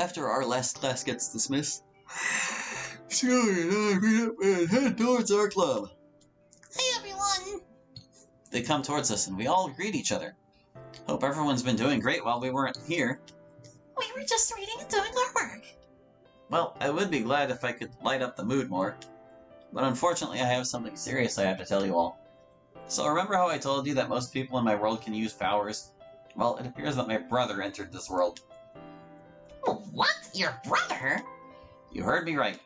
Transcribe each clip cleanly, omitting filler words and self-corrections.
After our last class gets dismissed, Sayori and I meet up and head towards our club. Hey everyone! They come towards us and we all greet each other. Hope everyone's been doing great while we weren't here. We were just reading and doing our work. Well, I would be glad if I could light up the mood more. But unfortunately I have something serious I have to tell you all. So remember how I told you that most people in my world can use powers? Well, it appears that my brother entered this world. What? Your brother? You heard me right.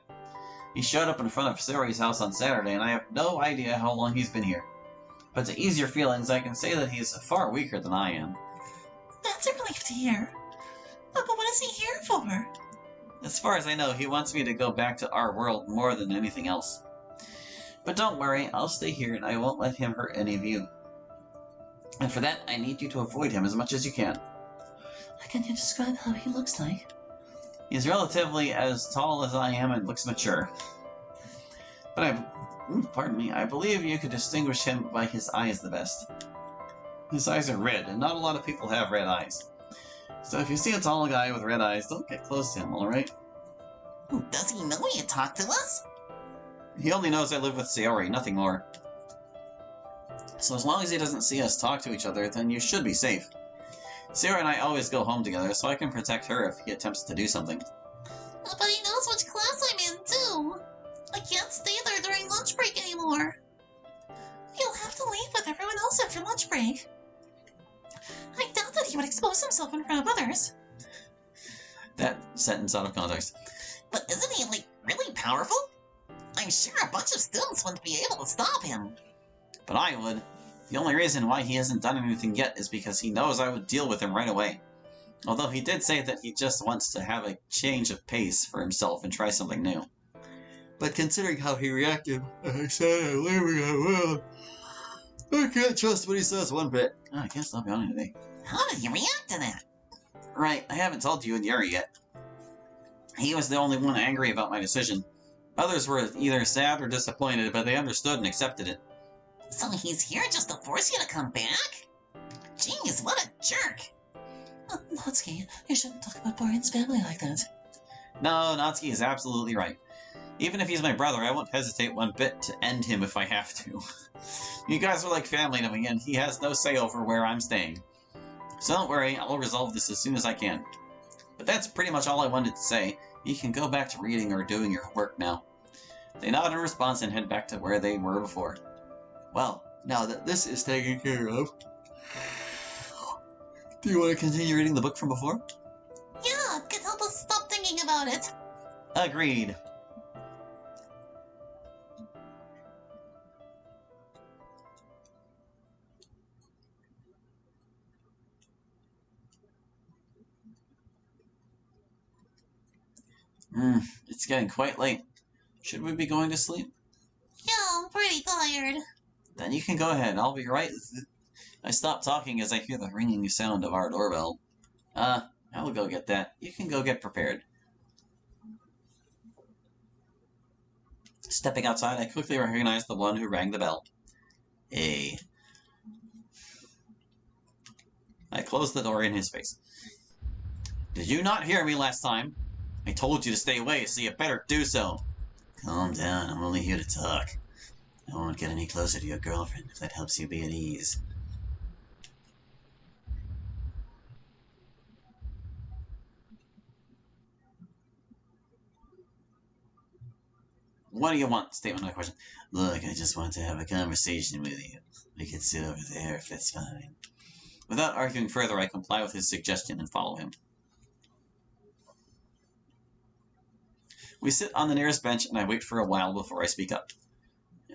He showed up in front of Sayori's house on Saturday, and I have no idea how long he's been here. But to ease your feelings, I can say that he's far weaker than I am. That's a relief to hear. But what is he here for? As far as I know, he wants me to go back to our world more than anything else. But don't worry, I'll stay here and I won't let him hurt any of you. And for that, I need you to avoid him as much as you can. Can you describe how he looks like? He's relatively as tall as I am and looks mature. But I believe you could distinguish him by his eyes the best. His eyes are red, and not a lot of people have red eyes. So if you see a tall guy with red eyes, don't get close to him, alright? Does he know you talk to us? He only knows I live with Sayori, nothing more. So as long as he doesn't see us talk to each other, then you should be safe. Sayori and I always go home together, so I can protect her if he attempts to do something. But he knows which class I'm in, too. I can't stay there during lunch break anymore. He'll have to leave with everyone else after lunch break. I doubt that he would expose himself in front of others. That sentence out of context. But isn't he, really powerful? I'm sure a bunch of students wouldn't be able to stop him. But I would. The only reason why he hasn't done anything yet is because he knows I would deal with him right away. Although he did say that he just wants to have a change of pace for himself and try something new. But considering how he reacted when I said I'm leaving our world, I can't trust what he says one bit. Oh, I can't stop yawning today. How did he react to that? Right, I haven't told you and Yuri yet. He was the only one angry about my decision. Others were either sad or disappointed, but they understood and accepted it. So he's here just to force you to come back? Jeez, what a jerk! Natsuki, you shouldn't talk about Borin's family like that. No, Natsuki is absolutely right. Even if he's my brother, I won't hesitate one bit to end him if I have to. You guys are like family to me, and he has no say over where I'm staying. So don't worry, I'll resolve this as soon as I can. But that's pretty much all I wanted to say. You can go back to reading or doing your work now. They nod in response and head back to where they were before. Well, now that this is taken care of, do you want to continue reading the book from before? Yeah, it could help us stop thinking about it. Agreed. It's getting quite late. Should we be going to sleep? Yeah, I'm pretty tired. Then you can go ahead. I'll be right. I stop talking as I hear the ringing sound of our doorbell. I will go get that. You can go get prepared. Stepping outside, I quickly recognize the one who rang the bell. Hey. I close the door in his face. Did you not hear me last time? I told you to stay away, so you better do so. Calm down, I'm only here to talk. I won't get any closer to your girlfriend if that helps you be at ease. What do you want? Statement of the question. Look, I just want to have a conversation with you. We could sit over there if that's fine. Without arguing further, I comply with his suggestion and follow him. We sit on the nearest bench and I wait for a while before I speak up.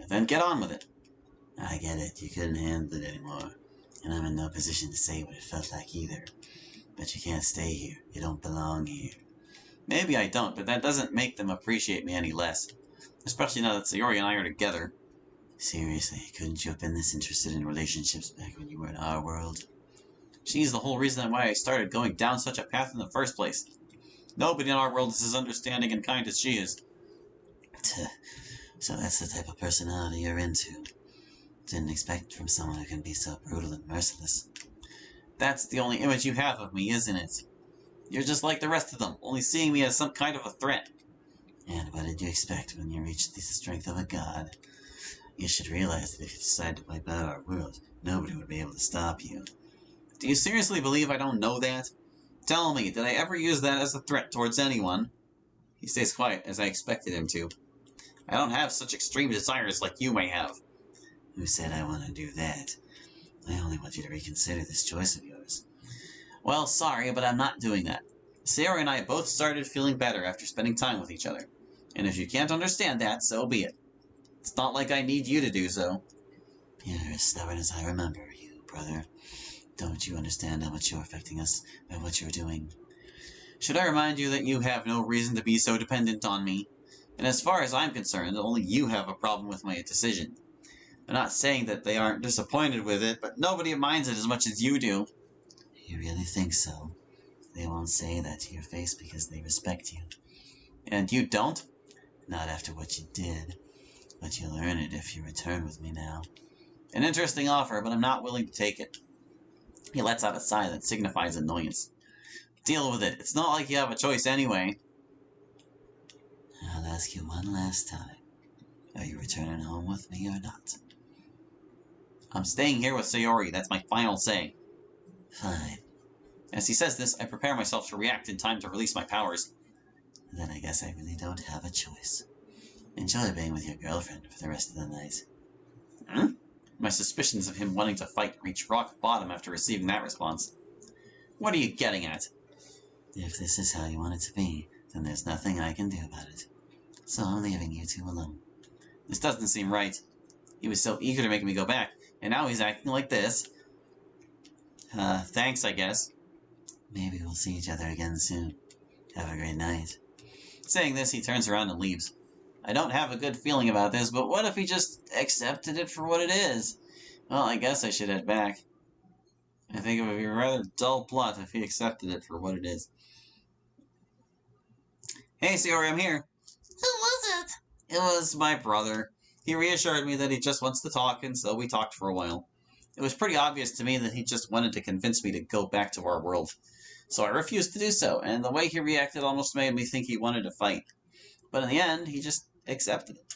Then get on with it. I get it. You couldn't handle it anymore. And I'm in no position to say what it felt like either. But you can't stay here. You don't belong here. Maybe I don't, but that doesn't make them appreciate me any less. Especially now that Sayori and I are together. Seriously, couldn't you have been this interested in relationships back when you were in our world? She's the whole reason why I started going down such a path in the first place. Nobody in our world is as understanding and kind as she is. So that's the type of personality you're into. Didn't expect from someone who can be so brutal and merciless. That's the only image you have of me, isn't it? You're just like the rest of them, only seeing me as some kind of a threat. And what did you expect when you reached the strength of a god? You should realize that if you decide to wipe out our world, nobody would be able to stop you. Do you seriously believe I don't know that? Tell me, did I ever use that as a threat towards anyone? He stays quiet, as I expected him to. I don't have such extreme desires like you may have. Who said I want to do that? I only want you to reconsider this choice of yours. Well, sorry, but I'm not doing that. Sayori and I both started feeling better after spending time with each other. And if you can't understand that, so be it. It's not like I need you to do so. You're as stubborn as I remember you, brother. Don't you understand how much you're affecting us by what you're doing? Should I remind you that you have no reason to be so dependent on me? And as far as I'm concerned, only you have a problem with my decision. I'm not saying that they aren't disappointed with it, but nobody minds it as much as you do. You really think so? They won't say that to your face because they respect you. And you don't? Not after what you did. But you'll earn it if you return with me now. An interesting offer, but I'm not willing to take it. He lets out a sigh that signifies annoyance. Deal with it. It's not like you have a choice anyway. I'll ask you one last time. Are you returning home with me or not? I'm staying here with Sayori. That's my final say. Fine. As he says this, I prepare myself to react in time to release my powers. Then I guess I really don't have a choice. Enjoy being with your girlfriend for the rest of the night. Hmm? My suspicions of him wanting to fight reach rock bottom after receiving that response. What are you getting at? If this is how you want it to be, then there's nothing I can do about it. So I'm leaving you two alone. This doesn't seem right. He was so eager to make me go back, and now he's acting like this. Thanks, I guess. Maybe we'll see each other again soon. Have a great night. Saying this, he turns around and leaves. I don't have a good feeling about this, but what if he just accepted it for what it is? Well, I guess I should head back. I think it would be a rather dull plot if he accepted it for what it is. Hey, Sayori, I'm here. Who was it? It was my brother. He reassured me that he just wants to talk, and so we talked for a while. It was pretty obvious to me that he just wanted to convince me to go back to our world. So I refused to do so, and the way he reacted almost made me think he wanted to fight. But in the end, he just accepted it.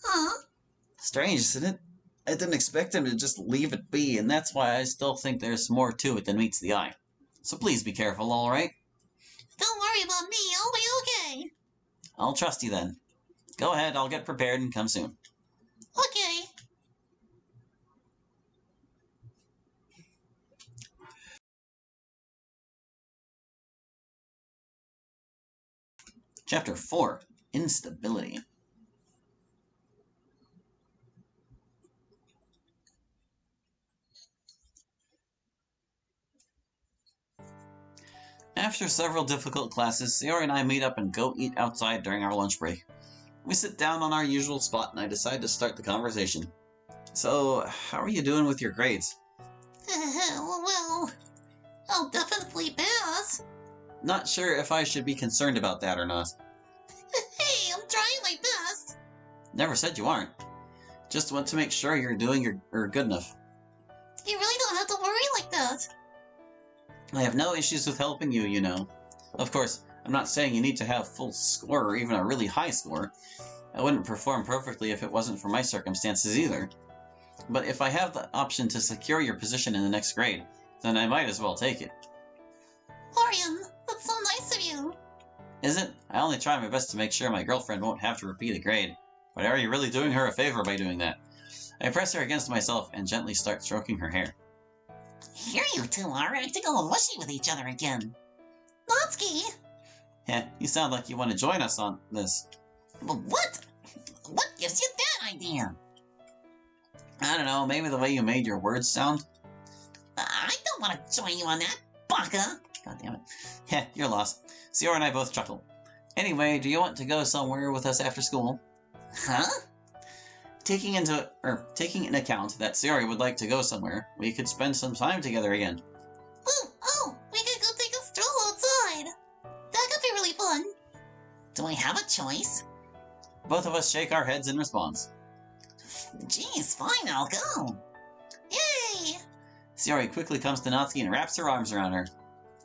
Huh? Strange, isn't it? I didn't expect him to just leave it be, and that's why I still think there's more to it than meets the eye. So please be careful, alright? Don't worry about me, I'll be okay. I'll trust you then. Go ahead, I'll get prepared and come soon. Okay. Chapter 4. Instability. After several difficult classes, Sayori and I meet up and go eat outside during our lunch break. We sit down on our usual spot and I decide to start the conversation. So, how are you doing with your grades? Well, I'll definitely pass. Not sure if I should be concerned about that or not. Hey, I'm trying my best. Never said you aren't. Just want to make sure you're doing good enough. You really don't have to worry like that. I have no issues with helping you, you know. Of course, I'm not saying you need to have full score or even a really high score. I wouldn't perform perfectly if it wasn't for my circumstances either. But if I have the option to secure your position in the next grade, then I might as well take it. Orion, that's so nice of you. Is it? I only try my best to make sure my girlfriend won't have to repeat a grade. But are you really doing her a favor by doing that? I press her against myself and gently start stroking her hair. Here you two are acting all mushy with each other again. Natsuki! Heh, you sound like you want to join us on this. But what? What gives you that idea? I don't know, maybe the way you made your words sound? I don't want to join you on that, baka! God damn it. Heh, you're lost. Sayori and I both chuckle. Anyway, do you want to go somewhere with us after school? Huh? Taking into account that Sayori would like to go somewhere, we could spend some time together again. Oh, we could go take a stroll outside. That could be really fun. Do I have a choice? Both of us shake our heads in response. Geez, fine, I'll go. Yay! Sayori quickly comes to Natsuki and wraps her arms around her.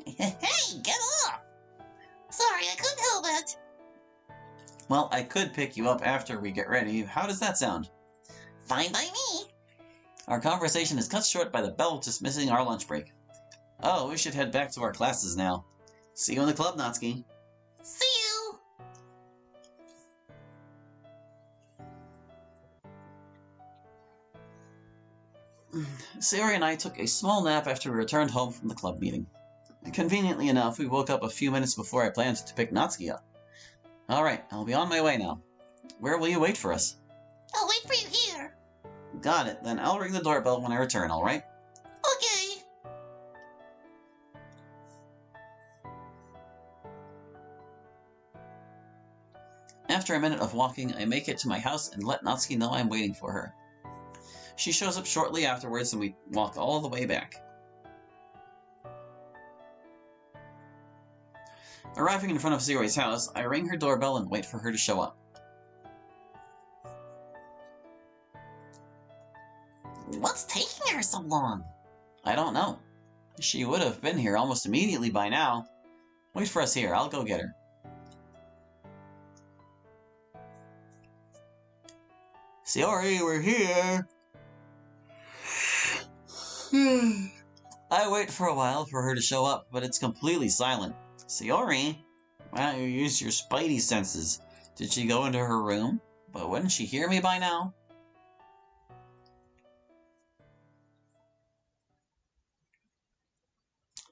Hey, get sorry, I couldn't help it. Well, I could pick you up after we get ready. How does that sound? Fine by me. Our conversation is cut short by the bell dismissing our lunch break. Oh, we should head back to our classes now. See you in the club, Natsuki. See you. Sayori and I took a small nap after we returned home from the club meeting. Conveniently enough, we woke up a few minutes before I planned to pick Natsuki up. Alright, I'll be on my way now. Where will you wait for us? I'll wait for you here. Got it, then I'll ring the doorbell when I return, alright? Okay. After a minute of walking, I make it to my house and let Natsuki know I'm waiting for her. She shows up shortly afterwards and we walk all the way back. Arriving in front of Sayori's house, I ring her doorbell and wait for her to show up. What's taking her so long? I don't know. She would have been here almost immediately by now. Wait for us here, I'll go get her. Sayori, we're here! I wait for a while for her to show up, but it's completely silent. Sayori? Wow, you used your spidey senses. Did she go into her room? But wouldn't she hear me by now?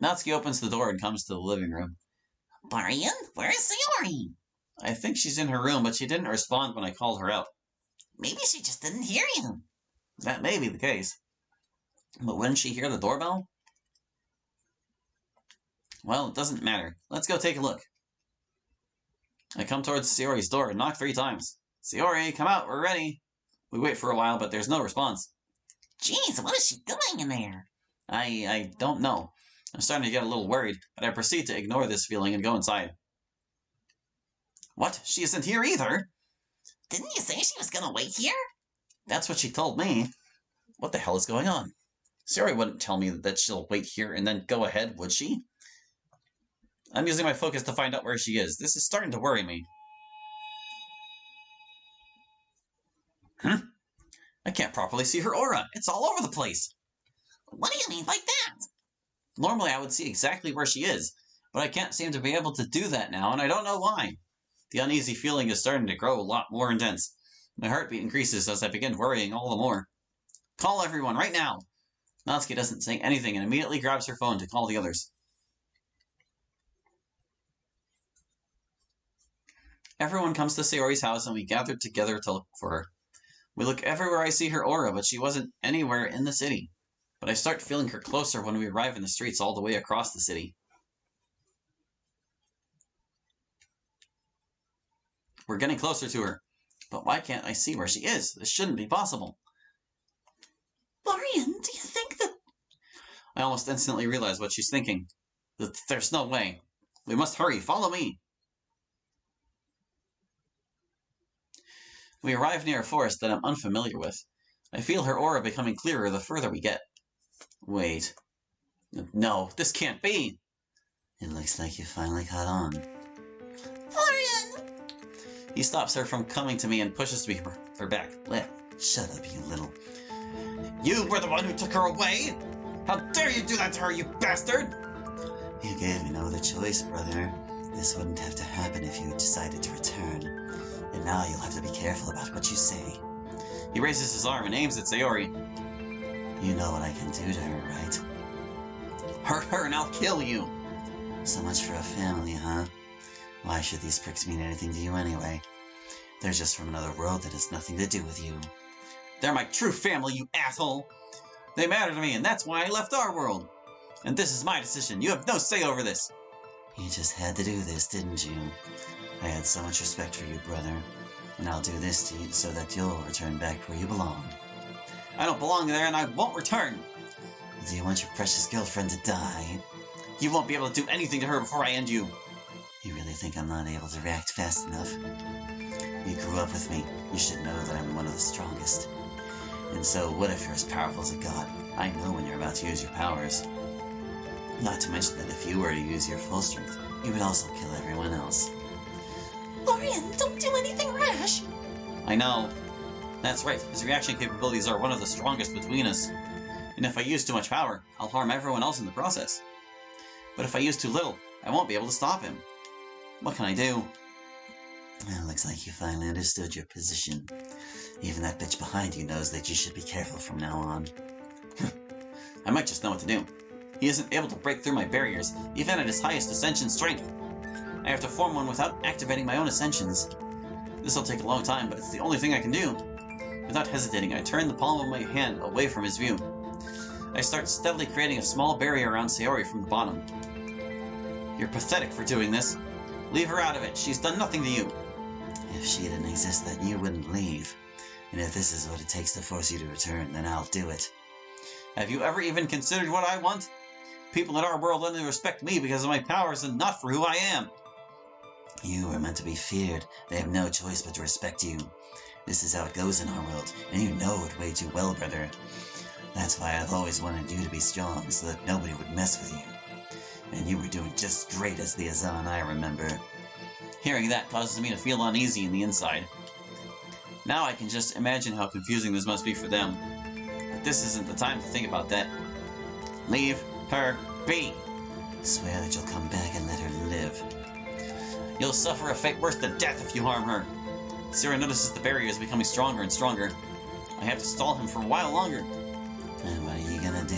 Natsuki opens the door and comes to the living room. Brian, where's Sayori? I think she's in her room, but she didn't respond when I called her out. Maybe she just didn't hear you. That may be the case. But wouldn't she hear the doorbell? Well, it doesn't matter. Let's go take a look. I come towards Sayori's door and knock 3 times. Sayori, come out, we're ready. We wait for a while, but there's no response. Jeez, what is she doing in there? I don't know. I'm starting to get a little worried, but I proceed to ignore this feeling and go inside. What? She isn't here either? Didn't you say she was gonna wait here? That's what she told me. What the hell is going on? Sayori wouldn't tell me that she'll wait here and then go ahead, would she? I'm using my focus to find out where she is. This is starting to worry me. I can't properly see her aura. It's all over the place. What do you mean by that? Normally I would see exactly where she is, but I can't seem to be able to do that now, and I don't know why. The uneasy feeling is starting to grow a lot more intense. My heartbeat increases as I begin worrying all the more. Call everyone, right now! Natsuki doesn't say anything and immediately grabs her phone to call the others. Everyone comes to Sayori's house and we gather together to look for her. We look everywhere I see her aura, but she wasn't anywhere in the city. But I start feeling her closer when we arrive in the streets all the way across the city. We're getting closer to her. But why can't I see where she is? This shouldn't be possible. Brian, do you think that... I almost instantly realize what she's thinking. There's no way. We must hurry. Follow me. We arrive near a forest that I'm unfamiliar with. I feel her aura becoming clearer the further we get. Wait. No, this can't be. It looks like you finally caught on. Brian! He stops her from coming to me and pushes me her back. Shut up, you little... You were the one who took her away? How dare you do that to her, you bastard! You gave me no other choice, brother. This wouldn't have to happen if you decided to return. And now you'll have to be careful about what you say. He raises his arm and aims at Sayori. You know what I can do to her, right? Hurt her and I'll kill you! So much for a family, huh? Why should these pricks mean anything to you anyway? They're just from another world that has nothing to do with you. They're my true family, you asshole! They matter to me, and that's why I left our world! And this is my decision. You have no say over this! You just had to do this, didn't you? I had so much respect for you, brother. And I'll do this to you so that you'll return back where you belong. I don't belong there, and I won't return! Do you want your precious girlfriend to die? You won't be able to do anything to her before I end you! You really think I'm not able to react fast enough? You grew up with me. You should know that I'm one of the strongest. And so, what if you're as powerful as a god? I know when you're about to use your powers. Not to mention that if you were to use your full strength, you would also kill everyone else. Orion, don't do anything rash! I know. That's right, his reaction capabilities are one of the strongest between us. And if I use too much power, I'll harm everyone else in the process. But if I use too little, I won't be able to stop him. What can I do? Well, looks like you finally understood your position. Even that bitch behind you knows that you should be careful from now on. I might just know what to do. He isn't able to break through my barriers, even at his highest ascension strength. I have to form one without activating my own ascensions. This'll take a long time, but it's the only thing I can do. Without hesitating, I turn the palm of my hand away from his view. I start steadily creating a small barrier around Sayori from the bottom. You're pathetic for doing this. Leave her out of it. She's done nothing to you. If she didn't exist, then you wouldn't leave. And if this is what it takes to force you to return, then I'll do it. Have you ever even considered what I want? People in our world only respect me because of my powers and not for who I am. You are meant to be feared. They have no choice but to respect you. This is how it goes in our world, and you know it way too well, brother. That's why I've always wanted you to be strong, so that nobody would mess with you. And you were doing just great as the Azan, I remember. Hearing that causes me to feel uneasy in the inside. Now I can just imagine how confusing this must be for them. But this isn't the time to think about that. Leave her be! Swear that you'll come back and let her live. You'll suffer a fate worse than death if you harm her. Sayori notices the barrier is becoming stronger and stronger. I have to stall him for a while longer. And what are you gonna do?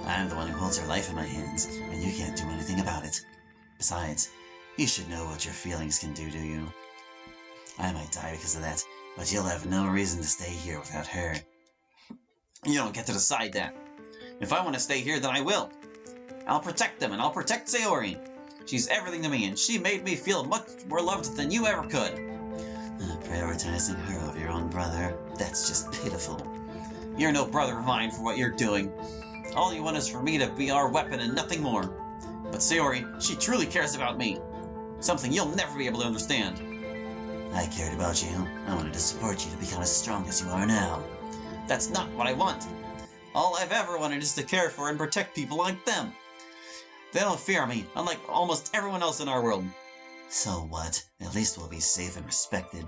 I'm the one who holds her life in my hands, and you can't do anything about it. Besides, you should know what your feelings can do to you. I might die because of that, but you'll have no reason to stay here without her. You don't get to decide that. If I want to stay here, then I will. I'll protect them, and I'll protect Sayori. She's everything to me, and she made me feel much more loved than you ever could. Prioritizing her over your own brother, that's just pitiful. You're no brother of mine for what you're doing. All you want is for me to be our weapon and nothing more. But Sayori, she truly cares about me. Something you'll never be able to understand. I cared about you. I wanted to support you to become as strong as you are now. That's not what I want. All I've ever wanted is to care for and protect people like them. They don't fear me, unlike almost everyone else in our world. So what? At least we'll be safe and respected.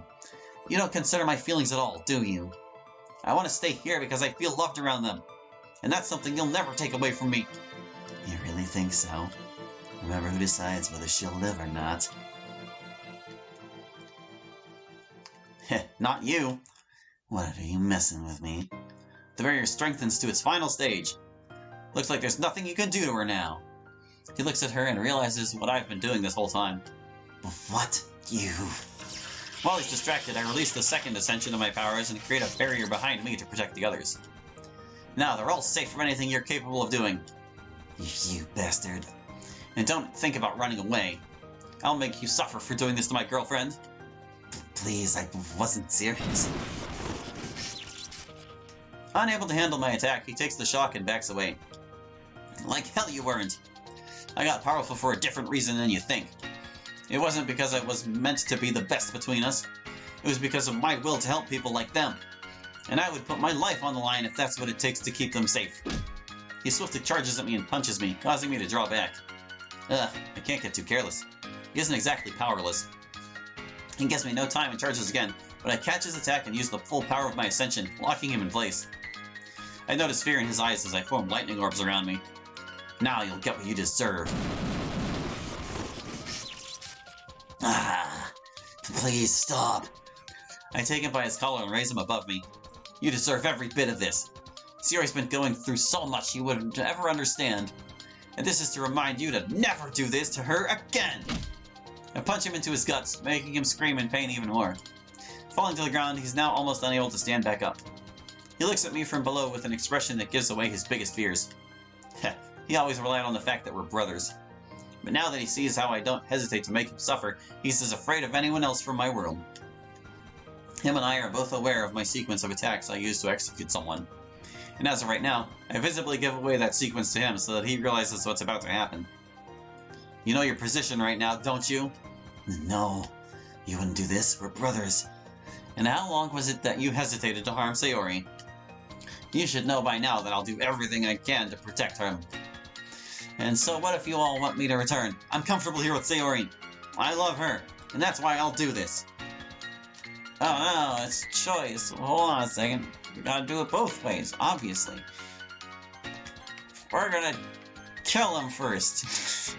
You don't consider my feelings at all, do you? I want to stay here because I feel loved around them. And that's something you'll never take away from me. You really think so? Remember who decides whether she'll live or not. Heh, not you. What, are you messing with me? The barrier strengthens to its final stage. Looks like there's nothing you can do to her now. He looks at her and realizes what I've been doing this whole time. What? You... While he's distracted, I release the second ascension of my powers and create a barrier behind me to protect the others. Now they're all safe from anything you're capable of doing. You bastard. And don't think about running away. I'll make you suffer for doing this to my girlfriend. Please, I wasn't serious. Unable to handle my attack, he takes the shock and backs away. Like hell you weren't. I got powerful for a different reason than you think. It wasn't because I was meant to be the best between us. It was because of my will to help people like them. And I would put my life on the line if that's what it takes to keep them safe. He swiftly charges at me and punches me, causing me to draw back. Ugh, I can't get too careless. He isn't exactly powerless. He gives me no time and charges again, but I catch his attack and use the full power of my ascension, locking him in place. I notice fear in his eyes as I form lightning orbs around me. Now you'll get what you deserve. Ah, please stop. I take him by his collar and raise him above me. You deserve every bit of this. Sayori's been going through so much you wouldn't ever understand. And this is to remind you to never do this to her again! I punch him into his guts, making him scream in pain even more. Falling to the ground, he's now almost unable to stand back up. He looks at me from below with an expression that gives away his biggest fears. Heh, he always relied on the fact that we're brothers. But now that he sees how I don't hesitate to make him suffer, he's as afraid of anyone else from my world. Him and I are both aware of my sequence of attacks I use to execute someone. And as of right now, I visibly give away that sequence to him so that he realizes what's about to happen. You know your position right now, don't you? No, you wouldn't do this, we're brothers. And how long was it that you hesitated to harm Sayori? You should know by now that I'll do everything I can to protect him. And so what if you all want me to return? I'm comfortable here with Sayori. I love her, and that's why I'll do this. Oh no, it's choice. Hold on a second. We gotta do it both ways, obviously. We're gonna kill him first.